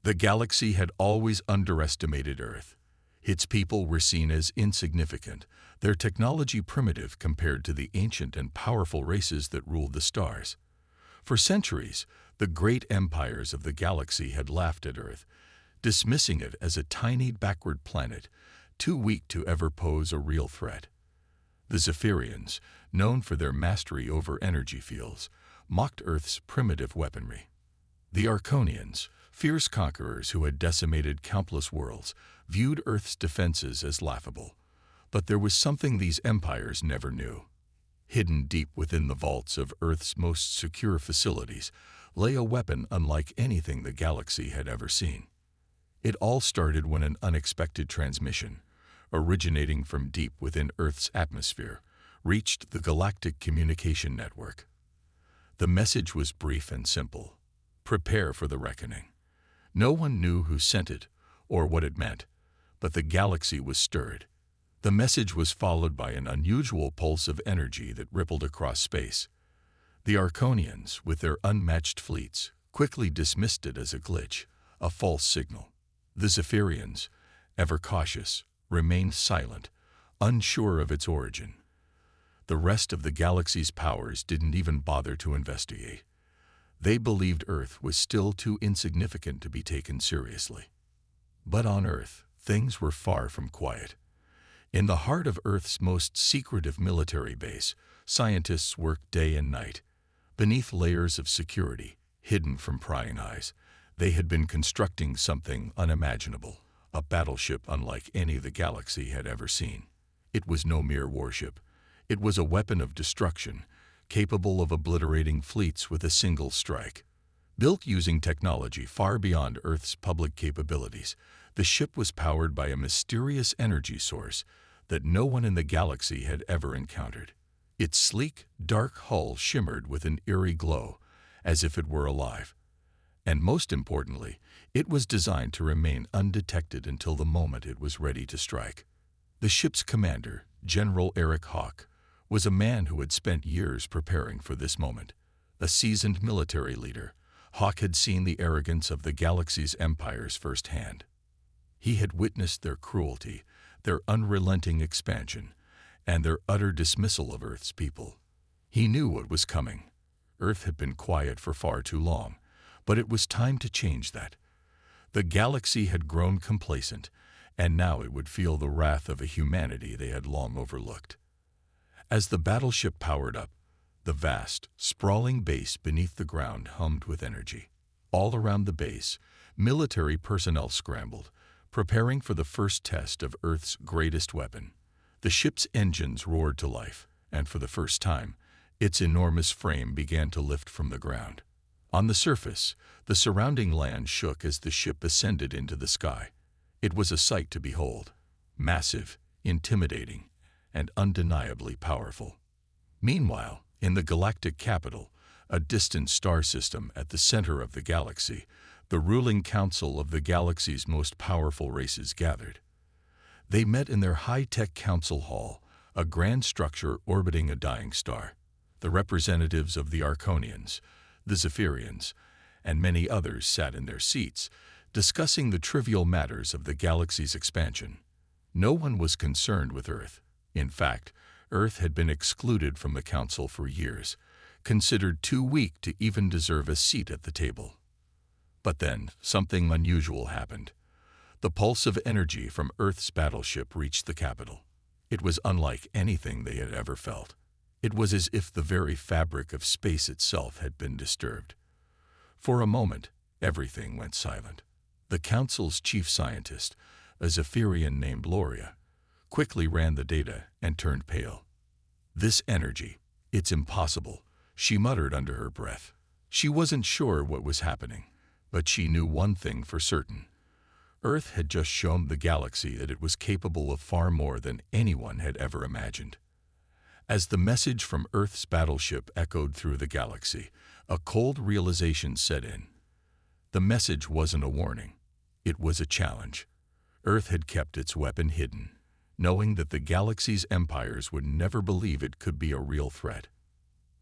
The galaxy had always underestimated Earth. Its people were seen as insignificant, their technology primitive compared to the ancient and powerful races that ruled the stars. For centuries, the great empires of the galaxy had laughed at Earth, dismissing it as a tiny backward planet, too weak to ever pose a real threat. The Zephyrians, known for their mastery over energy fields, mocked Earth's primitive weaponry. The Arconians, fierce conquerors who had decimated countless worlds, viewed Earth's defenses as laughable. But there was something these empires never knew. Hidden deep within the vaults of Earth's most secure facilities lay a weapon unlike anything the galaxy had ever seen. It all started when an unexpected transmission, originating from deep within Earth's atmosphere, reached the Galactic communication network. The message was brief and simple: prepare for the reckoning. No one knew who sent it or what it meant, but the galaxy was stirred. The message was followed by an unusual pulse of energy that rippled across space. The Arconians, with their unmatched fleets, quickly dismissed it as a glitch, a false signal. The Zephyrians, ever cautious, remained silent, unsure of its origin. The rest of the galaxy's powers didn't even bother to investigate. They believed Earth was still too insignificant to be taken seriously. But on Earth, things were far from quiet. In the heart of Earth's most secretive military base, scientists worked day and night. Beneath layers of security, hidden from prying eyes, they had been constructing something unimaginable, a battleship unlike any the galaxy had ever seen. It was no mere warship. It was a weapon of destruction, capable of obliterating fleets with a single strike. Built using technology far beyond Earth's public capabilities, the ship was powered by a mysterious energy source that no one in the galaxy had ever encountered. Its sleek, dark hull shimmered with an eerie glow, as if it were alive. And most importantly, it was designed to remain undetected until the moment it was ready to strike. The ship's commander, General Eric Hawk, was a man who had spent years preparing for this moment. A seasoned military leader, Hawk had seen the arrogance of the galaxy's empires firsthand. He had witnessed their cruelty, their unrelenting expansion, and their utter dismissal of Earth's people. He knew what was coming. Earth had been quiet for far too long, but it was time to change that. The galaxy had grown complacent, and now it would feel the wrath of a humanity they had long overlooked. As the battleship powered up, the vast, sprawling base beneath the ground hummed with energy. All around the base, military personnel scrambled, preparing for the first test of Earth's greatest weapon. The ship's engines roared to life, and for the first time, its enormous frame began to lift from the ground. On the surface, the surrounding land shook as the ship ascended into the sky. It was a sight to behold, massive, intimidating, and undeniably powerful. Meanwhile, in the galactic capital, a distant star system at the center of the galaxy, the ruling council of the galaxy's most powerful races gathered. They met in their high-tech council hall, a grand structure orbiting a dying star. The representatives of the Arconians, the Zephyrians, and many others sat in their seats, discussing the trivial matters of the galaxy's expansion. No one was concerned with Earth. In fact, Earth had been excluded from the council for years, considered too weak to even deserve a seat at the table. But then, something unusual happened. The pulse of energy from Earth's battleship reached the capital. It was unlike anything they had ever felt. It was as if the very fabric of space itself had been disturbed. For a moment, everything went silent. The council's chief scientist, a Zephyrian named Loria, quickly ran the data and turned pale. "This energy, it's impossible," she muttered under her breath. She wasn't sure what was happening, but she knew one thing for certain. Earth had just shown the galaxy that it was capable of far more than anyone had ever imagined. As the message from Earth's battleship echoed through the galaxy, a cold realization set in. The message wasn't a warning. It was a challenge. Earth had kept its weapon hidden, knowing that the galaxy's empires would never believe it could be a real threat.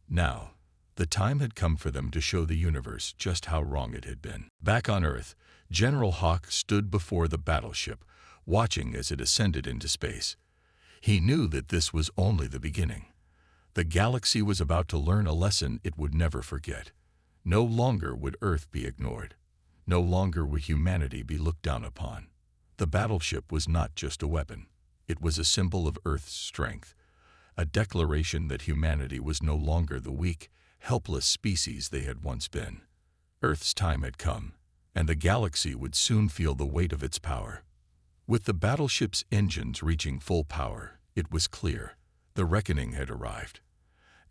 Now, the time had come for them to show the universe just how wrong it had been. Back on Earth, General Hawk stood before the battleship, watching as it ascended into space. He knew that this was only the beginning. The galaxy was about to learn a lesson it would never forget. No longer would Earth be ignored. No longer would humanity be looked down upon. The battleship was not just a weapon. It was a symbol of Earth's strength, a declaration that humanity was no longer the weak, helpless species they had once been. Earth's time had come, and the galaxy would soon feel the weight of its power. With the battleship's engines reaching full power, it was clear the reckoning had arrived.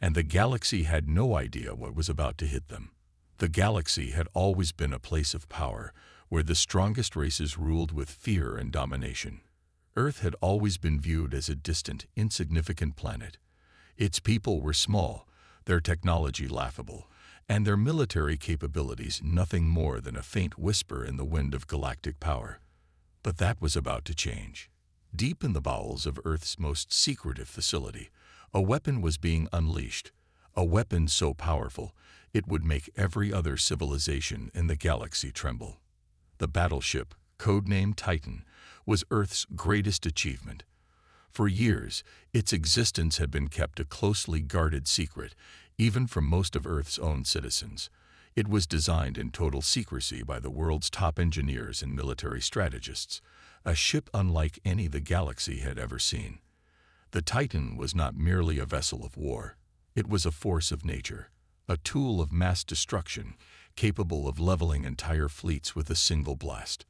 And the galaxy had no idea what was about to hit them. The galaxy had always been a place of power, where the strongest races ruled with fear and domination. Earth had always been viewed as a distant, insignificant planet. Its people were small, their technology laughable, and their military capabilities nothing more than a faint whisper in the wind of galactic power. But that was about to change. Deep in the bowels of Earth's most secretive facility, a weapon was being unleashed, a weapon so powerful it would make every other civilization in the galaxy tremble. The battleship, codenamed Titan, was Earth's greatest achievement. For years, its existence had been kept a closely guarded secret, even from most of Earth's own citizens. It was designed in total secrecy by the world's top engineers and military strategists, a ship unlike any the galaxy had ever seen. The Titan was not merely a vessel of war. It was a force of nature, a tool of mass destruction, capable of leveling entire fleets with a single blast.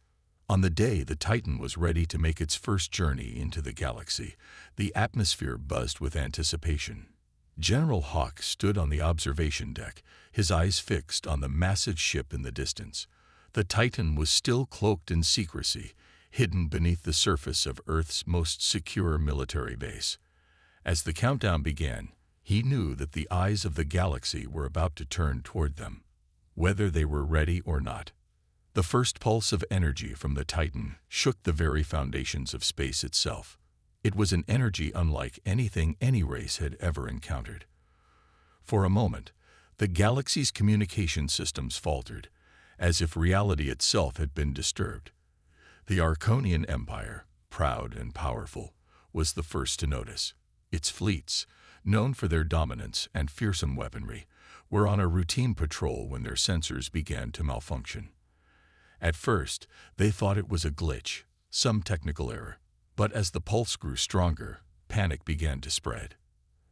On the day the Titan was ready to make its first journey into the galaxy, the atmosphere buzzed with anticipation. General Hawk stood on the observation deck, his eyes fixed on the massive ship in the distance. The Titan was still cloaked in secrecy, hidden beneath the surface of Earth's most secure military base. As the countdown began, he knew that the eyes of the galaxy were about to turn toward them, whether they were ready or not. The first pulse of energy from the Titan shook the very foundations of space itself. It was an energy unlike anything any race had ever encountered. For a moment, the galaxy's communication systems faltered, as if reality itself had been disturbed. The Arconian Empire, proud and powerful, was the first to notice. Its fleets, known for their dominance and fearsome weaponry, were on a routine patrol when their sensors began to malfunction. At first, they thought it was a glitch, some technical error, but as the pulse grew stronger, panic began to spread.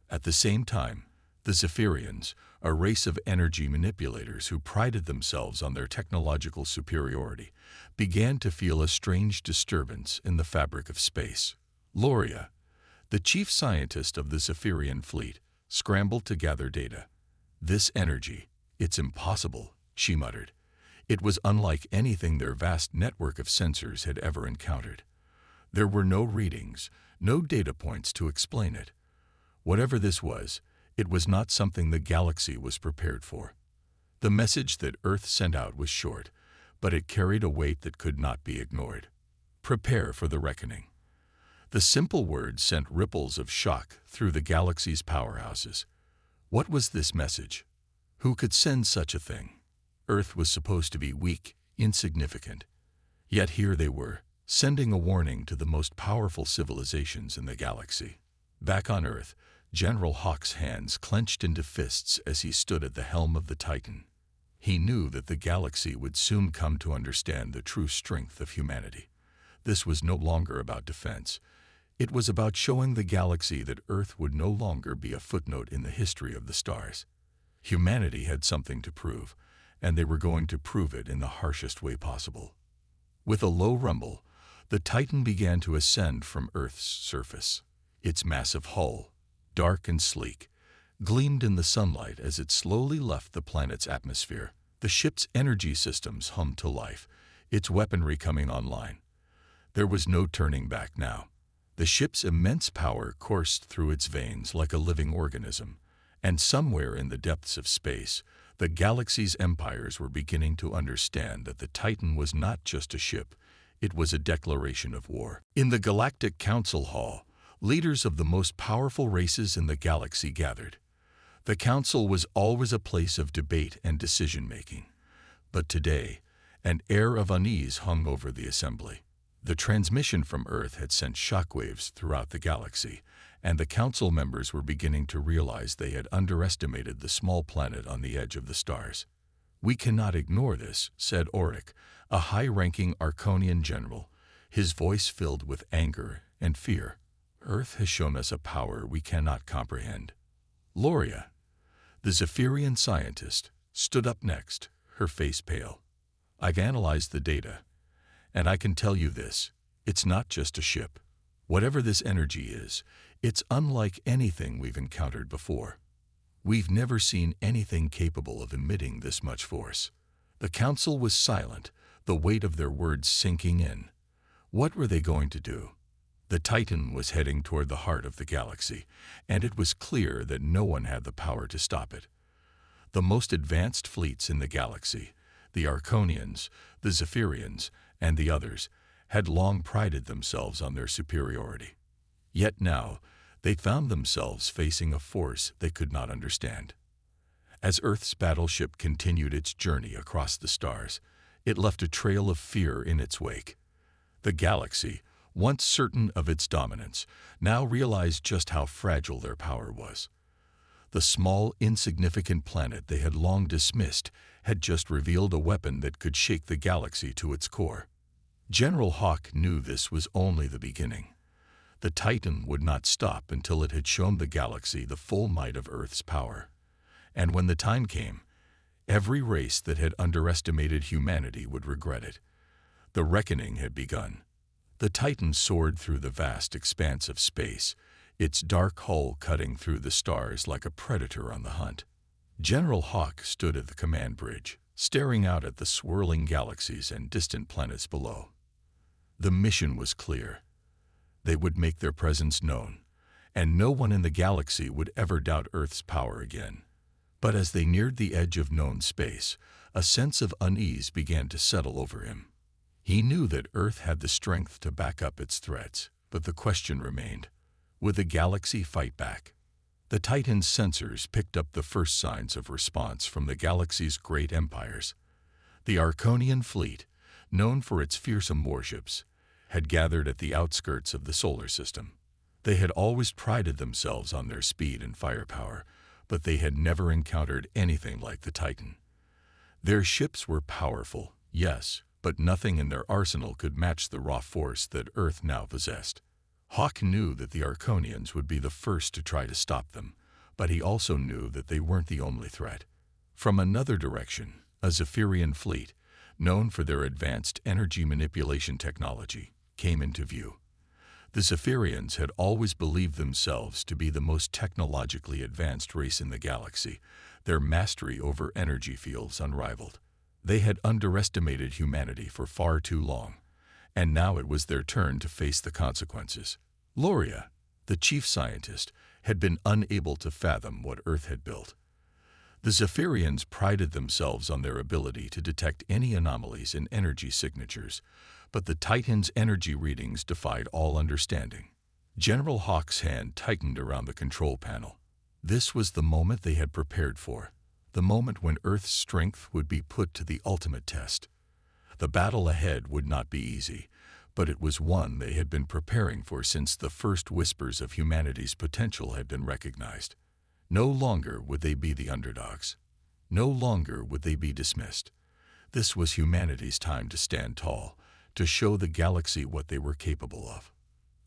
At the same time, the Zephyrians, a race of energy manipulators who prided themselves on their technological superiority, began to feel a strange disturbance in the fabric of space. Loria, the chief scientist of the Zephyrian fleet, scrambled to gather data. "This energy, it's impossible," she muttered. It was unlike anything their vast network of sensors had ever encountered. There were no readings, no data points to explain it. Whatever this was, it was not something the galaxy was prepared for. The message that Earth sent out was short, but it carried a weight that could not be ignored. Prepare for the reckoning. The simple words sent ripples of shock through the galaxy's powerhouses. What was this message? Who could send such a thing? Earth was supposed to be weak, insignificant. Yet here they were, sending a warning to the most powerful civilizations in the galaxy. Back on Earth, General Hawk's hands clenched into fists as he stood at the helm of the Titan. He knew that the galaxy would soon come to understand the true strength of humanity. This was no longer about defense. It was about showing the galaxy that Earth would no longer be a footnote in the history of the stars. Humanity had something to prove, and they were going to prove it in the harshest way possible. With a low rumble, the Titan began to ascend from Earth's surface. Its massive hull, dark and sleek, gleamed in the sunlight as it slowly left the planet's atmosphere. The ship's energy systems hummed to life, its weaponry coming online. There was no turning back now. The ship's immense power coursed through its veins like a living organism, and somewhere in the depths of space, the galaxy's empires were beginning to understand that the Titan was not just a ship, it was a declaration of war. In the Galactic Council Hall, leaders of the most powerful races in the galaxy gathered. The council was always a place of debate and decision-making. But today, An air of unease hung over the assembly. The transmission from Earth had sent shockwaves throughout the galaxy, and the council members were beginning to realize they had underestimated the small planet on the edge of the stars. "We cannot ignore this," said Auric, a high-ranking Arconian general, his voice filled with anger and fear. "Earth has shown us a power we cannot comprehend." Loria, the Zephyrian scientist, stood up next, her face pale. "I've analyzed the data, and I can tell you this: it's not just a ship. Whatever this energy is, it's unlike anything we've encountered before. We've never seen anything capable of emitting this much force." The council was silent, the weight of their words sinking in. What were they going to do? The Titan was heading toward the heart of the galaxy, and it was clear that no one had the power to stop it. The most advanced fleets in the galaxy, the Arconians, the Zephyrians, and the others, had long prided themselves on their superiority. Yet now, they found themselves facing a force they could not understand. As Earth's battleship continued its journey across the stars, it left a trail of fear in its wake. The galaxy, once certain of its dominance, now realized just how fragile their power was. The small, insignificant planet they had long dismissed had just revealed a weapon that could shake the galaxy to its core. General Hawk knew this was only the beginning. The Titan would not stop until it had shown the galaxy the full might of Earth's power. And when the time came, every race that had underestimated humanity would regret it. The reckoning had begun. The Titan soared through the vast expanse of space, its dark hull cutting through the stars like a predator on the hunt. General Hawk stood at the command bridge, staring out at the swirling galaxies and distant planets below. The mission was clear. They would make their presence known, and no one in the galaxy would ever doubt Earth's power again. But as they neared the edge of known space, a sense of unease began to settle over him. He knew that Earth had the strength to back up its threats, but the question remained: would the galaxy fight back? The Titan's sensors picked up the first signs of response from the galaxy's great empires. The Arconian fleet, known for its fearsome warships, had gathered at the outskirts of the solar system. They had always prided themselves on their speed and firepower, but they had never encountered anything like the Titan. Their ships were powerful, yes, but nothing in their arsenal could match the raw force that Earth now possessed. Hawk knew that the Arconians would be the first to try to stop them, but he also knew that they weren't the only threat. From another direction, a Zephyrian fleet, known for their advanced energy manipulation technology, came into view. The Zephyrians had always believed themselves to be the most technologically advanced race in the galaxy, their mastery over energy fields unrivaled. They had underestimated humanity for far too long, and now it was their turn to face the consequences. Loria, the chief scientist, had been unable to fathom what Earth had built. The Zephyrians prided themselves on their ability to detect any anomalies in energy signatures, but the Titan's energy readings defied all understanding. General Hawk's hand tightened around the control panel. This was the moment they had prepared for, the moment when Earth's strength would be put to the ultimate test. The battle ahead would not be easy, but it was one they had been preparing for since the first whispers of humanity's potential had been recognized. No longer would they be the underdogs. No longer would they be dismissed. This was humanity's time to stand tall, to show the galaxy what they were capable of.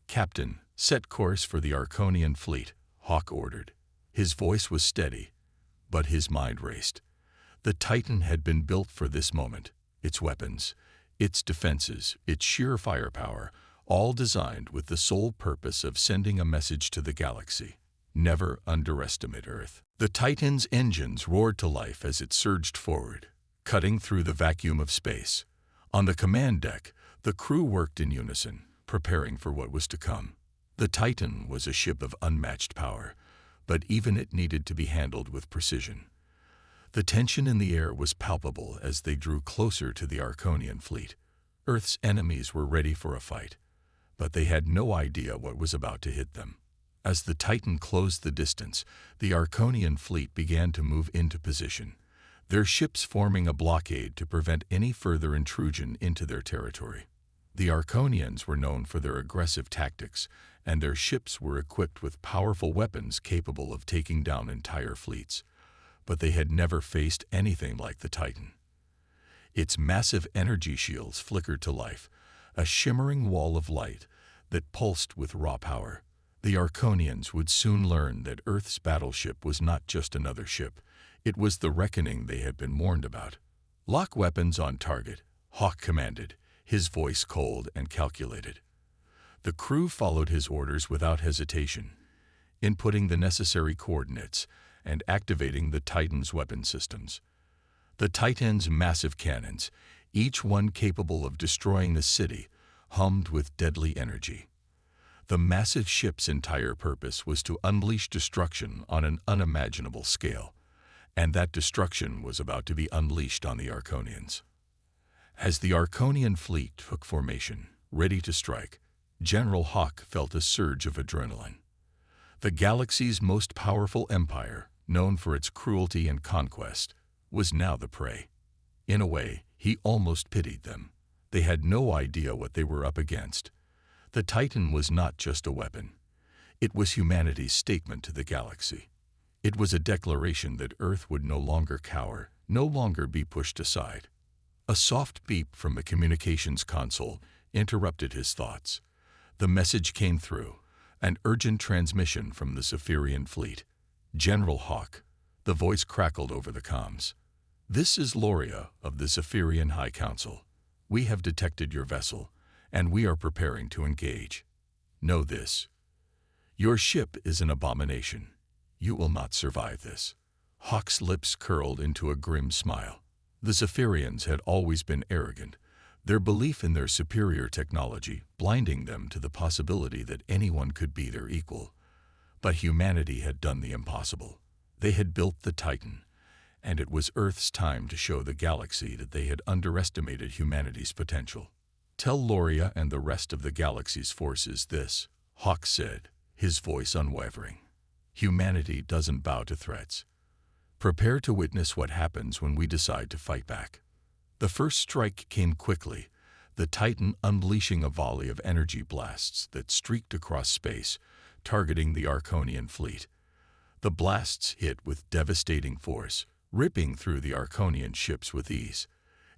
"Captain, set course for the Arconian fleet," Hawk ordered. His voice was steady, but his mind raced. The Titan had been built for this moment, its weapons, its defenses, its sheer firepower, all designed with the sole purpose of sending a message to the galaxy: never underestimate Earth. The Titan's engines roared to life as it surged forward, cutting through the vacuum of space. On the command deck, the crew worked in unison, preparing for what was to come. The Titan was a ship of unmatched power, but even it needed to be handled with precision. The tension in the air was palpable as they drew closer to the Arconian fleet. Earth's enemies were ready for a fight, but they had no idea what was about to hit them. As the Titan closed the distance, the Arconian fleet began to move into position. their ships forming a blockade to prevent any further intrusion into their territory. The Arconians were known for their aggressive tactics, and their ships were equipped with powerful weapons capable of taking down entire fleets. But they had never faced anything like the Titan. Its massive energy shields flickered to life, a shimmering wall of light that pulsed with raw power. The Arconians would soon learn that Earth's battleship was not just another ship. It was the reckoning they had been warned about. "Lock weapons on target," Hawk commanded, his voice cold and calculated. The crew followed his orders without hesitation, inputting the necessary coordinates and activating the Titan's weapon systems. The Titan's massive cannons, each one capable of destroying the city, hummed with deadly energy. The massive ship's entire purpose was to unleash destruction on an unimaginable scale, and that destruction was about to be unleashed on the Arconians. As the Arconian fleet took formation, ready to strike, General Hawk felt a surge of adrenaline. The galaxy's most powerful empire, known for its cruelty and conquest, was now the prey. In a way, he almost pitied them. They had no idea what they were up against. The Titan was not just a weapon. It was humanity's statement to the galaxy. It was a declaration that Earth would no longer cower, no longer be pushed aside. A soft beep from the communications console interrupted his thoughts. The message came through, an urgent transmission from the Zephyrian fleet. "General Hawk," the voice crackled over the comms. "This is Loria of the Zephyrian High Council. We have detected your vessel, and we are preparing to engage. Know this. Your ship is an abomination. You will not survive this." Hawk's lips curled into a grim smile. The Zephyrians had always been arrogant, their belief in their superior technology blinding them to the possibility that anyone could be their equal. But humanity had done the impossible. They had built the Titan, and it was Earth's time to show the galaxy that they had underestimated humanity's potential. "Tell Loria and the rest of the galaxy's forces this," Hawk said, his voice unwavering. "Humanity doesn't bow to threats. Prepare to witness what happens when we decide to fight back." The first strike came quickly, the Titan unleashing a volley of energy blasts that streaked across space, targeting the Arconian fleet. The blasts hit with devastating force, ripping through the Arconian ships with ease.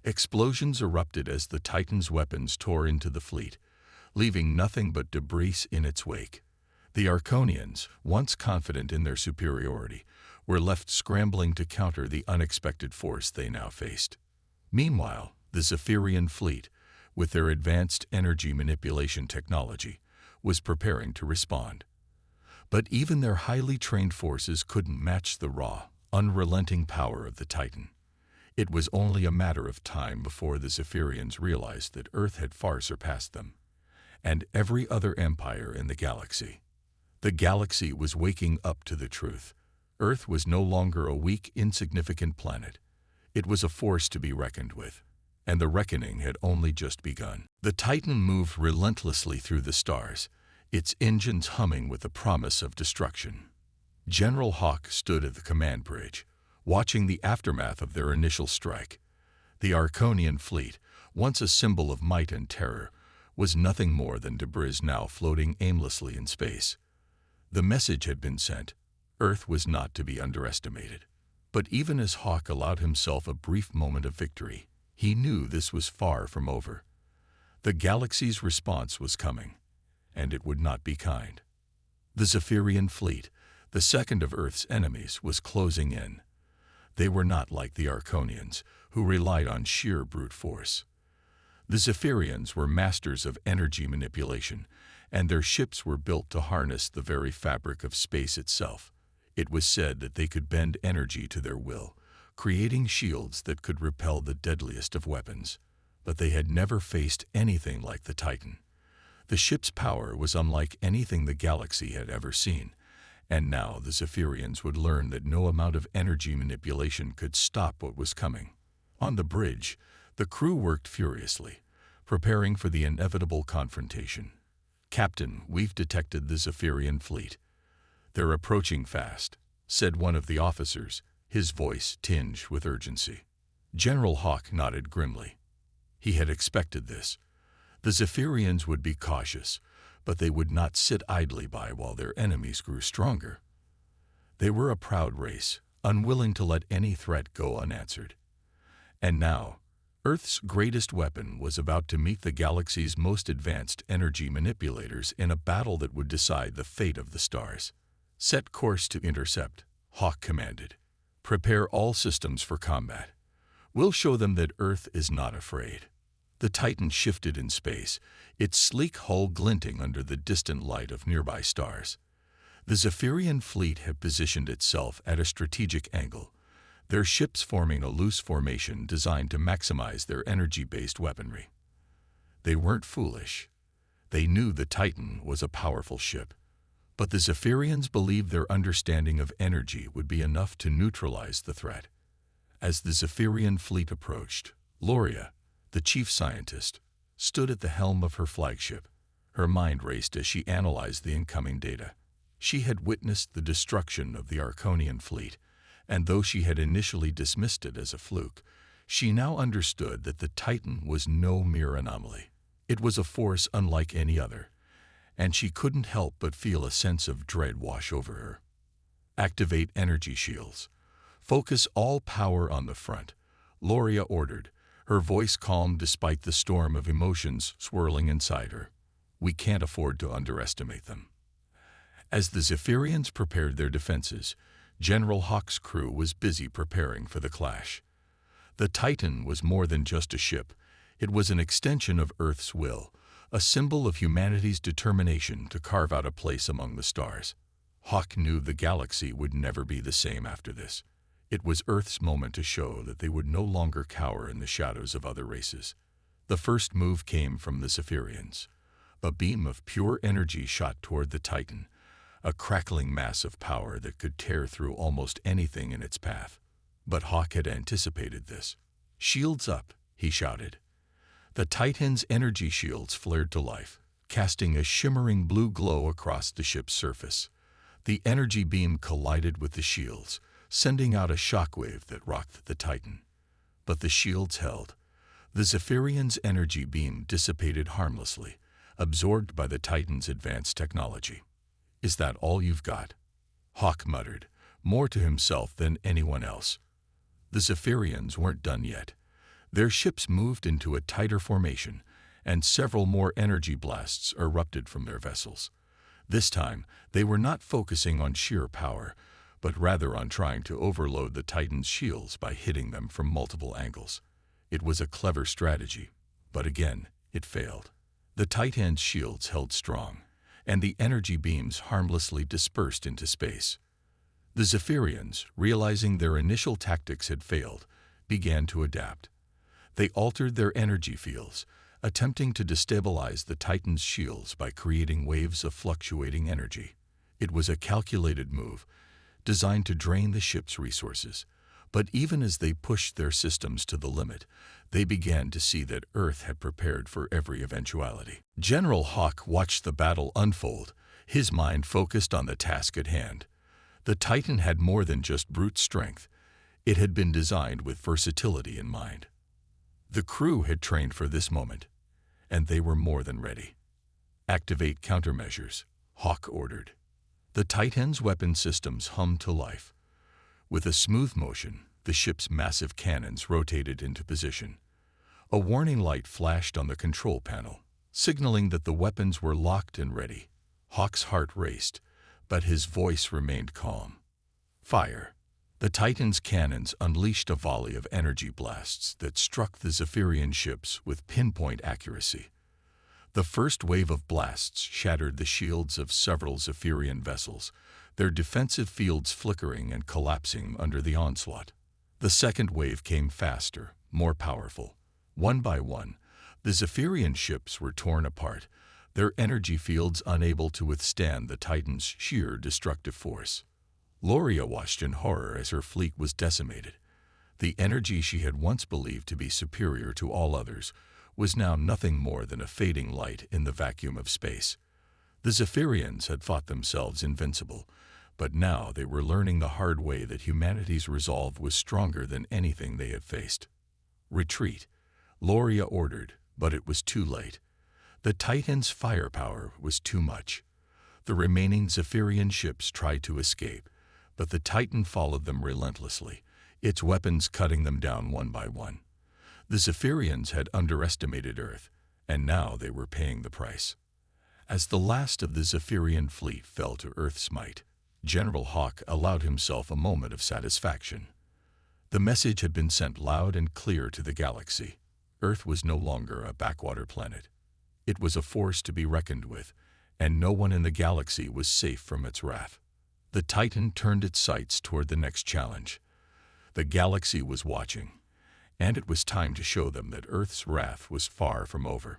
Explosions erupted as the Titan's weapons tore into the fleet, leaving nothing but debris in its wake. The Arconians, once confident in their superiority, were left scrambling to counter the unexpected force they now faced. Meanwhile, the Zephyrian fleet, with their advanced energy manipulation technology, was preparing to respond. But even their highly trained forces couldn't match the raw, unrelenting power of the Titan. It was only a matter of time before the Zephyrians realized that Earth had far surpassed them, and every other empire in the galaxy. The galaxy was waking up to the truth. Earth was no longer a weak, insignificant planet. It was a force to be reckoned with, and the reckoning had only just begun. The Titan moved relentlessly through the stars, its engines humming with the promise of destruction. General Hawk stood at the command bridge, watching the aftermath of their initial strike. The Arconian fleet, once a symbol of might and terror, was nothing more than debris now floating aimlessly in space. The message had been sent. Earth was not to be underestimated. But even as Hawk allowed himself a brief moment of victory, he knew this was far from over. The galaxy's response was coming, and it would not be kind. The Zephyrian fleet, the second of Earth's enemies, was closing in. They were not like the Arconians, who relied on sheer brute force. The Zephyrians were masters of energy manipulation, and their ships were built to harness the very fabric of space itself. It was said that they could bend energy to their will, creating shields that could repel the deadliest of weapons. But they had never faced anything like the Titan. The ship's power was unlike anything the galaxy had ever seen, and now the Zephyrians would learn that no amount of energy manipulation could stop what was coming. On the bridge, the crew worked furiously, preparing for the inevitable confrontation. "Captain, we've detected the Zephyrian fleet. They're approaching fast," said one of the officers, his voice tinged with urgency. General Hawk nodded grimly. He had expected this. The Zephyrians would be cautious, but they would not sit idly by while their enemies grew stronger. They were a proud race, unwilling to let any threat go unanswered. And now, Earth's greatest weapon was about to meet the galaxy's most advanced energy manipulators in a battle that would decide the fate of the stars. "Set course to intercept," Hawk commanded. "Prepare all systems for combat. We'll show them that Earth is not afraid." The Titan shifted in space, its sleek hull glinting under the distant light of nearby stars. The Zephyrian fleet had positioned itself at a strategic angle, their ships forming a loose formation designed to maximize their energy-based weaponry. They weren't foolish. They knew the Titan was a powerful ship, but the Zephyrians believed their understanding of energy would be enough to neutralize the threat. As the Zephyrian fleet approached, Loria, the chief scientist, stood at the helm of her flagship. Her mind raced as she analyzed the incoming data. She had witnessed the destruction of the Arconian fleet, and though she had initially dismissed it as a fluke, she now understood that the Titan was no mere anomaly. It was a force unlike any other, and she couldn't help but feel a sense of dread wash over her. "Activate energy shields. Focus all power on the front," Loria ordered, her voice calm despite the storm of emotions swirling inside her. "We can't afford to underestimate them." As the Zephyrians prepared their defenses, General Hawk's crew was busy preparing for the clash. The Titan was more than just a ship. It was an extension of Earth's will, a symbol of humanity's determination to carve out a place among the stars. Hawk knew the galaxy would never be the same after this. It was Earth's moment to show that they would no longer cower in the shadows of other races. The first move came from the Zephyrians. A beam of pure energy shot toward the Titan, a crackling mass of power that could tear through almost anything in its path. But Hawk had anticipated this. "Shields up," he shouted. The Titan's energy shields flared to life, casting a shimmering blue glow across the ship's surface. The energy beam collided with the shields, sending out a shockwave that rocked the Titan. But the shields held. The Zephyrian's energy beam dissipated harmlessly, absorbed by the Titan's advanced technology. "Is that all you've got?" Hawk muttered, more to himself than anyone else. The Zephyrians weren't done yet. Their ships moved into a tighter formation, and several more energy blasts erupted from their vessels. This time, they were not focusing on sheer power, but rather on trying to overload the Titan's shields by hitting them from multiple angles. It was a clever strategy, but again, it failed. The Titan's shields held strong, and the energy beams harmlessly dispersed into space. The Zephyrians, realizing their initial tactics had failed, began to adapt. They altered their energy fields, attempting to destabilize the Titan's shields by creating waves of fluctuating energy. It was a calculated move, designed to drain the ship's resources. But even as they pushed their systems to the limit, they began to see that Earth had prepared for every eventuality. General Hawk watched the battle unfold, his mind focused on the task at hand. The Titan had more than just brute strength. It had been designed with versatility in mind. The crew had trained for this moment, and they were more than ready. "Activate countermeasures," Hawk ordered. The Titan's weapon systems hummed to life. With a smooth motion, the ship's massive cannons rotated into position. A warning light flashed on the control panel, signaling that the weapons were locked and ready. Hawk's heart raced, but his voice remained calm. "Fire." The Titan's cannons unleashed a volley of energy blasts that struck the Zephyrian ships with pinpoint accuracy. The first wave of blasts shattered the shields of several Zephyrian vessels, their defensive fields flickering and collapsing under the onslaught. The second wave came faster, more powerful. One by one, the Zephyrian ships were torn apart, their energy fields unable to withstand the Titan's sheer destructive force. Loria watched in horror as her fleet was decimated. The energy she had once believed to be superior to all others was now nothing more than a fading light in the vacuum of space. The Zephyrians had thought themselves invincible, But now they were learning the hard way that humanity's resolve was stronger than anything they had faced. Retreat, Loria ordered, but it was too late. The Titan's firepower was too much. The remaining Zephyrian ships tried to escape, but the Titan followed them relentlessly, its weapons cutting them down one by one. The Zephyrians had underestimated Earth, and now they were paying the price. As the last of the Zephyrian fleet fell to Earth's might, General Hawk allowed himself a moment of satisfaction. The message had been sent loud and clear to the galaxy. Earth was no longer a backwater planet. It was a force to be reckoned with, and no one in the galaxy was safe from its wrath. The Titan turned its sights toward the next challenge. The galaxy was watching, and it was time to show them that Earth's wrath was far from over.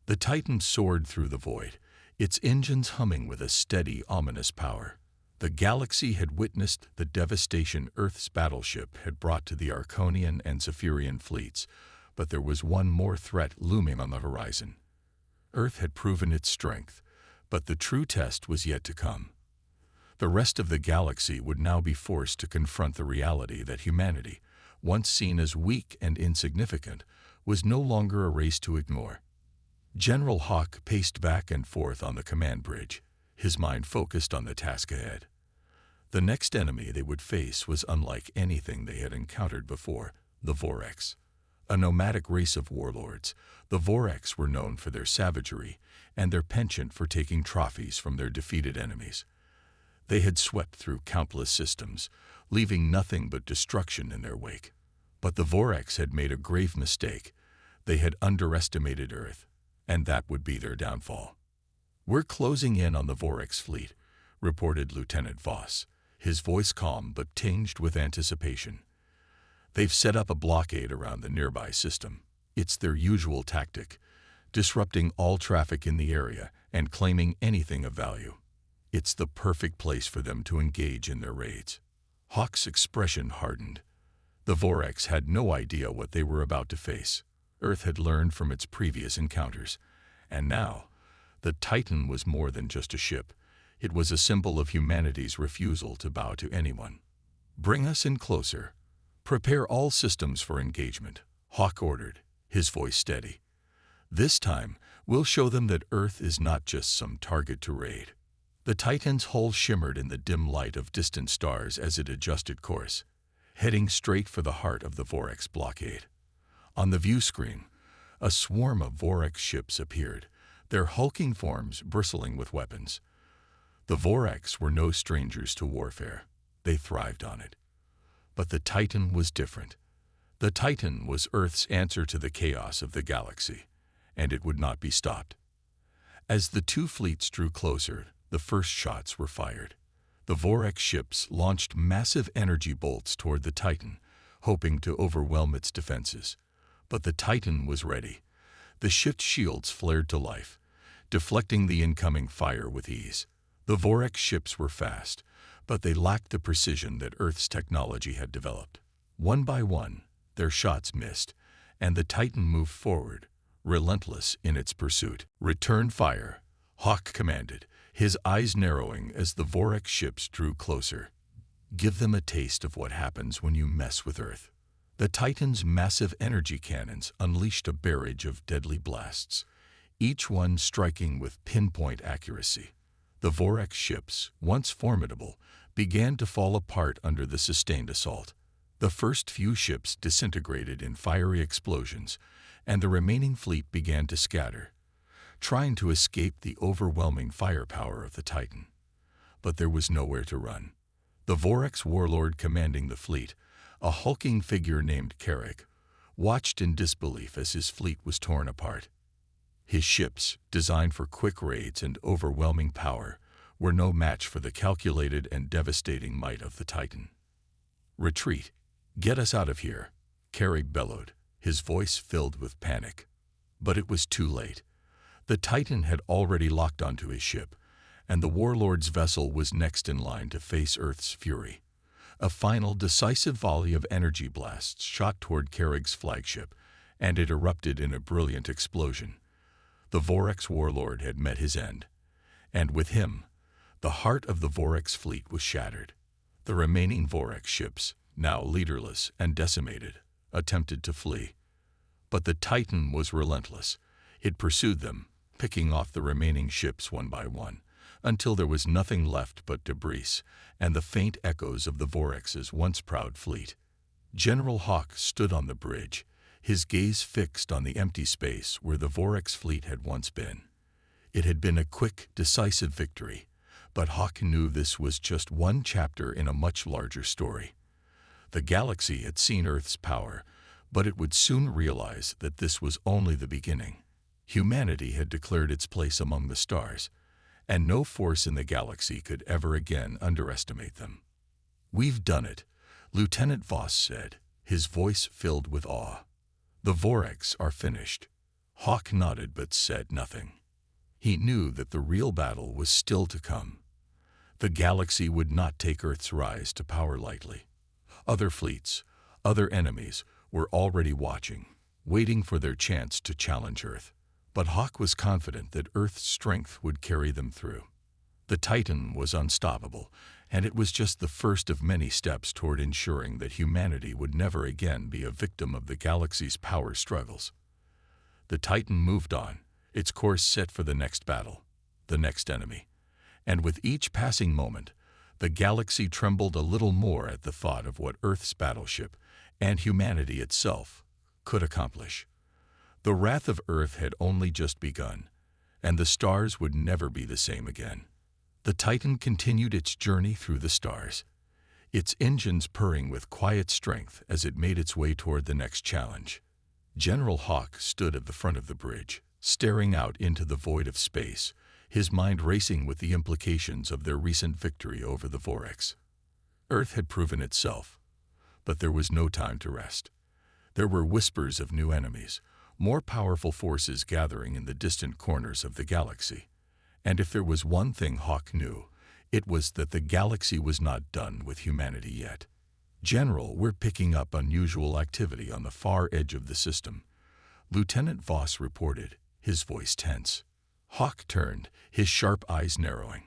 The Titan soared through the void, its engines humming with a steady, ominous power. The galaxy had witnessed the devastation Earth's battleship had brought to the Arconian and Zephyrian fleets, but there was one more threat looming on the horizon. Earth had proven its strength, but the true test was yet to come. The rest of the galaxy would now be forced to confront the reality that humanity, once seen as weak and insignificant, was no longer a race to ignore. General Hawk paced back and forth on the command bridge, his mind focused on the task ahead. The next enemy they would face was unlike anything they had encountered before, the Vorex. A nomadic race of warlords, the Vorex were known for their savagery and their penchant for taking trophies from their defeated enemies. They had swept through countless systems, leaving nothing but destruction in their wake. But the Vorex had made a grave mistake. They had underestimated Earth, and that would be their downfall. "We're closing in on the Vorex fleet," reported Lieutenant Voss, his voice calm but tinged with anticipation. "They've set up a blockade around the nearby system. It's their usual tactic, disrupting all traffic in the area and claiming anything of value. It's the perfect place for them to engage in their raids." Hawk's expression hardened. The Vorex had no idea what they were about to face. Earth had learned from its previous encounters, and now the Titan was more than just a ship. It was a symbol of humanity's refusal to bow to anyone. "Bring us in closer. Prepare all systems for engagement," Hawk ordered, his voice steady. "This time, we'll show them that Earth is not just some target to raid." The Titan's hull shimmered in the dim light of distant stars as it adjusted course, heading straight for the heart of the Vorex blockade. On the view screen, a swarm of Vorex ships appeared, their hulking forms bristling with weapons. The Vorex were no strangers to warfare. They thrived on it. But the Titan was different. The Titan was Earth's answer to the chaos of the galaxy, and it would not be stopped. As the two fleets drew closer, the first shots were fired. The Vorex ships launched massive energy bolts toward the Titan, hoping to overwhelm its defenses. But the Titan was ready. The ship's shields flared to life, deflecting the incoming fire with ease. The Vorex ships were fast, but they lacked the precision that Earth's technology had developed. One by one, their shots missed, and the Titan moved forward, relentless in its pursuit. "Return fire," Hawk commanded, his eyes narrowing as the Vorex ships drew closer. "Give them a taste of what happens when you mess with Earth." The Titan's massive energy cannons unleashed a barrage of deadly blasts, each one striking with pinpoint accuracy. The Vorex ships, once formidable, began to fall apart under the sustained assault. The first few ships disintegrated in fiery explosions, and the remaining fleet began to scatter, trying to escape the overwhelming firepower of the Titan. But there was nowhere to run. The Vorex warlord commanding the fleet, a hulking figure named Carrick, watched in disbelief as his fleet was torn apart. His ships, designed for quick raids and overwhelming power, were no match for the calculated and devastating might of the Titan. "Retreat! Get us out of here!" Carrick bellowed, his voice filled with panic. But it was too late. The Titan had already locked onto his ship, and the warlord's vessel was next in line to face Earth's fury. A final, decisive volley of energy blasts shot toward Carrick's flagship, and it erupted in a brilliant explosion. The Vorex warlord had met his end, and with him, The heart of the Vorex fleet was shattered. The remaining Vorex ships, now leaderless and decimated, attempted to flee. But the Titan was relentless. It pursued them, picking off the remaining ships one by one, until there was nothing left but debris and the faint echoes of the Vorex's once proud fleet. General Hawk stood on the bridge, his gaze fixed on the empty space where the Vorex fleet had once been. It had been a quick, decisive victory, but Hawk knew this was just one chapter in a much larger story. The galaxy had seen Earth's power, but it would soon realize that this was only the beginning. Humanity had declared its place among the stars, and no force in the galaxy could ever again underestimate them. "We've done it," Lieutenant Voss said, his voice filled with awe. "The Vorex are finished." Hawk nodded but said nothing. He knew that the real battle was still to come. The galaxy would not take Earth's rise to power lightly. Other fleets, other enemies, were already watching, waiting for their chance to challenge Earth. But Hawk was confident that Earth's strength would carry them through. The Titan was unstoppable, and it was just the first of many steps toward ensuring that humanity would never again be a victim of the galaxy's power struggles. The Titan moved on, its course set for the next battle, the next enemy. And with each passing moment, the galaxy trembled a little more at the thought of what Earth's battleship, and humanity itself, could accomplish. The wrath of Earth had only just begun, and the stars would never be the same again. The Titan continued its journey through the stars, its engines purring with quiet strength as it made its way toward the next challenge. General Hawk stood at the front of the bridge, staring out into the void of space, his mind racing with the implications of their recent victory over the Vorex. Earth had proven itself, but there was no time to rest. There were whispers of new enemies, more powerful forces gathering in the distant corners of the galaxy. And if there was one thing Hawk knew, it was that the galaxy was not done with humanity yet. "General, we're picking up unusual activity on the far edge of the system," Lieutenant Voss reported, his voice tense. Hawk turned, his sharp eyes narrowing.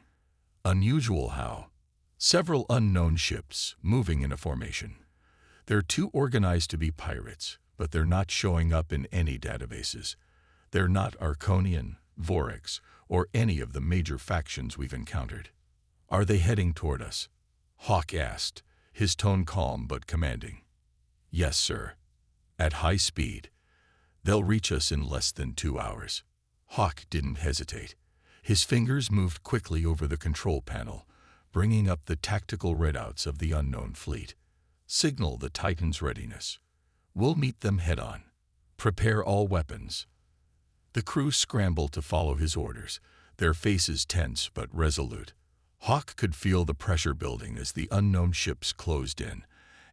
"Unusual how?" "Several unknown ships, moving in a formation. They're too organized to be pirates, but they're not showing up in any databases. They're not Arconian, Vorex, or any of the major factions we've encountered." "Are they heading toward us?" Hawk asked, his tone calm but commanding. "Yes, sir. At high speed. They'll reach us in less than 2 hours." Hawk didn't hesitate. His fingers moved quickly over the control panel, bringing up the tactical readouts of the unknown fleet. "Signal the Titan's readiness. We'll meet them head-on. Prepare all weapons." The crew scrambled to follow his orders, their faces tense but resolute. Hawk could feel the pressure building as the unknown ships closed in,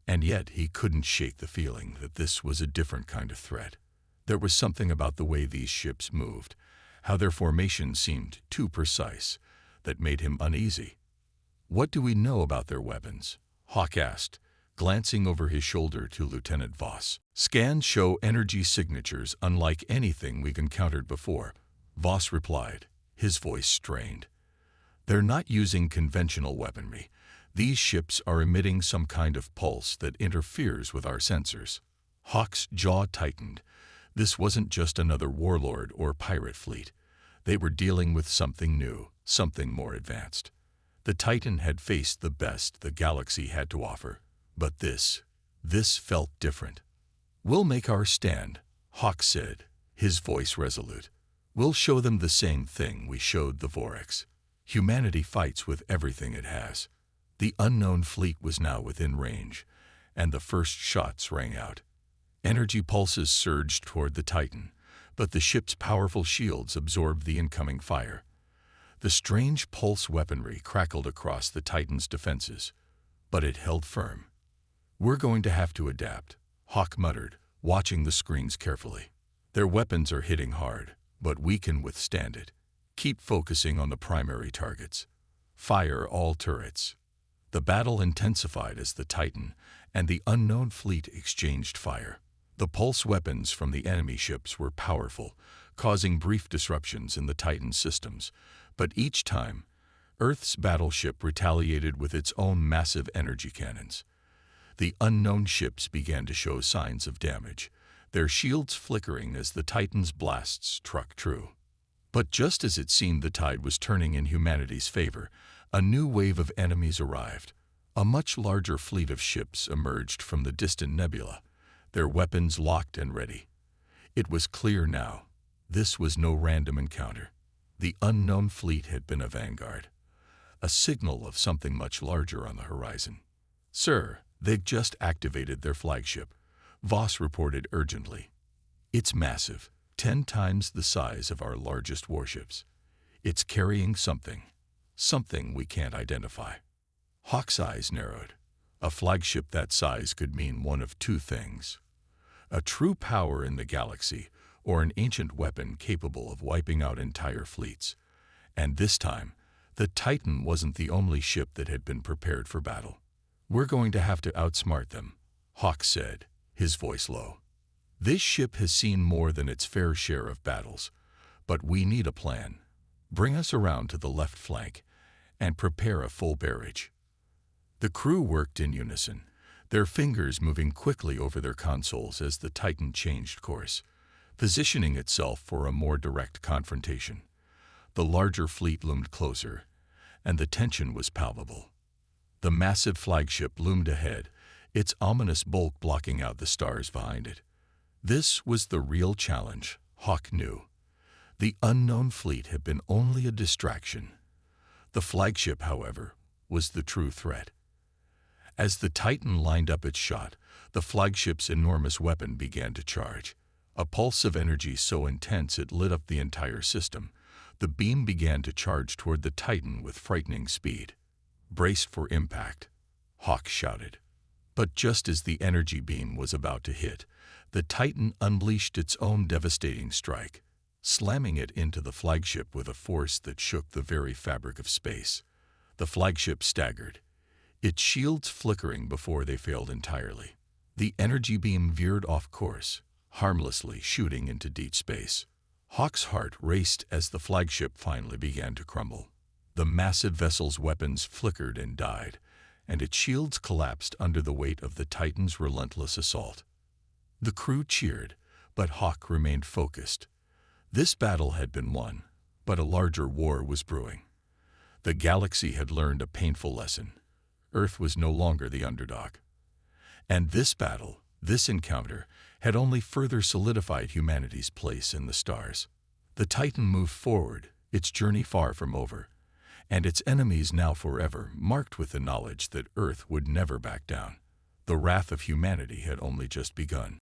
and yet he couldn't shake the feeling that this was a different kind of threat. There was something about the way these ships moved, how their formation seemed too precise, that made him uneasy. "What do we know about their weapons?" Hawk asked, glancing over his shoulder to Lieutenant Voss. "Scans show energy signatures unlike anything we've encountered before," Voss replied, his voice strained. "They're not using conventional weaponry. These ships are emitting some kind of pulse that interferes with our sensors." Hawk's jaw tightened. This wasn't just another warlord or pirate fleet. They were dealing with something new, something more advanced. The Titan had faced the best the galaxy had to offer, but this felt different. "We'll make our stand," Hawk said, his voice resolute. "We'll show them the same thing we showed the Vorex. Humanity fights with everything it has." The unknown fleet was now within range, and the first shots rang out. Energy pulses surged toward the Titan, but the ship's powerful shields absorbed the incoming fire. The strange pulse weaponry crackled across the Titan's defenses, but it held firm. "We're going to have to adapt," Hawk muttered, watching the screens carefully. "Their weapons are hitting hard, but we can withstand it. Keep focusing on the primary targets. Fire all turrets." The battle intensified as the Titan and the unknown fleet exchanged fire. The pulse weapons from the enemy ships were powerful, causing brief disruptions in the Titan's systems, but each time, Earth's battleship retaliated with its own massive energy cannons. The unknown ships began to show signs of damage, their shields flickering as the Titan's blasts struck true. But just as it seemed the tide was turning in humanity's favor, a new wave of enemies arrived. A much larger fleet of ships emerged from the distant nebula, their weapons locked and ready. It was clear now. This was no random encounter. The unknown fleet had been a vanguard, a signal of something much larger on the horizon. "Sir, they've just activated their flagship," Voss reported urgently. "It's massive, 10 times the size of our largest warships. It's carrying something we can't identify." Hawk's eyes narrowed. A flagship that size could mean one of two things: a true power in the galaxy, or an ancient weapon capable of wiping out entire fleets. And this time, the Titan wasn't the only ship that had been prepared for battle. "We're going to have to outsmart them," Hawk said, his voice low. "This ship has seen more than its fair share of battles, but we need a plan. Bring us around to the left flank and prepare a full barrage." The crew worked in unison, their fingers moving quickly over their consoles as the Titan changed course, positioning itself for a more direct confrontation. The larger fleet loomed closer, and the tension was palpable. The massive flagship loomed ahead, its ominous bulk blocking out the stars behind it. This was the real challenge, Hawk knew. The unknown fleet had been only a distraction. The flagship, however, was the true threat. As the Titan lined up its shot, the flagship's enormous weapon began to charge. A pulse of energy so intense it lit up the entire system. The beam began to charge toward the Titan with frightening speed. "Brace for impact," Hawk shouted. But just as the energy beam was about to hit, the Titan unleashed its own devastating strike, slamming it into the flagship with a force that shook the very fabric of space. The flagship staggered, its shields flickering before they failed entirely. The energy beam veered off course, harmlessly shooting into deep space. Hawk's heart raced as the flagship finally began to crumble. The massive vessel's weapons flickered and died, and its shields collapsed under the weight of the Titan's relentless assault. The crew cheered, but Hawk remained focused. This battle had been won, but a larger war was brewing. The galaxy had learned a painful lesson. Earth was no longer the underdog. And this battle, this encounter, had only further solidified humanity's place in the stars. The Titan moved forward, its journey far from over, and its enemies now forever marked with the knowledge that Earth would never back down. The wrath of humanity had only just begun.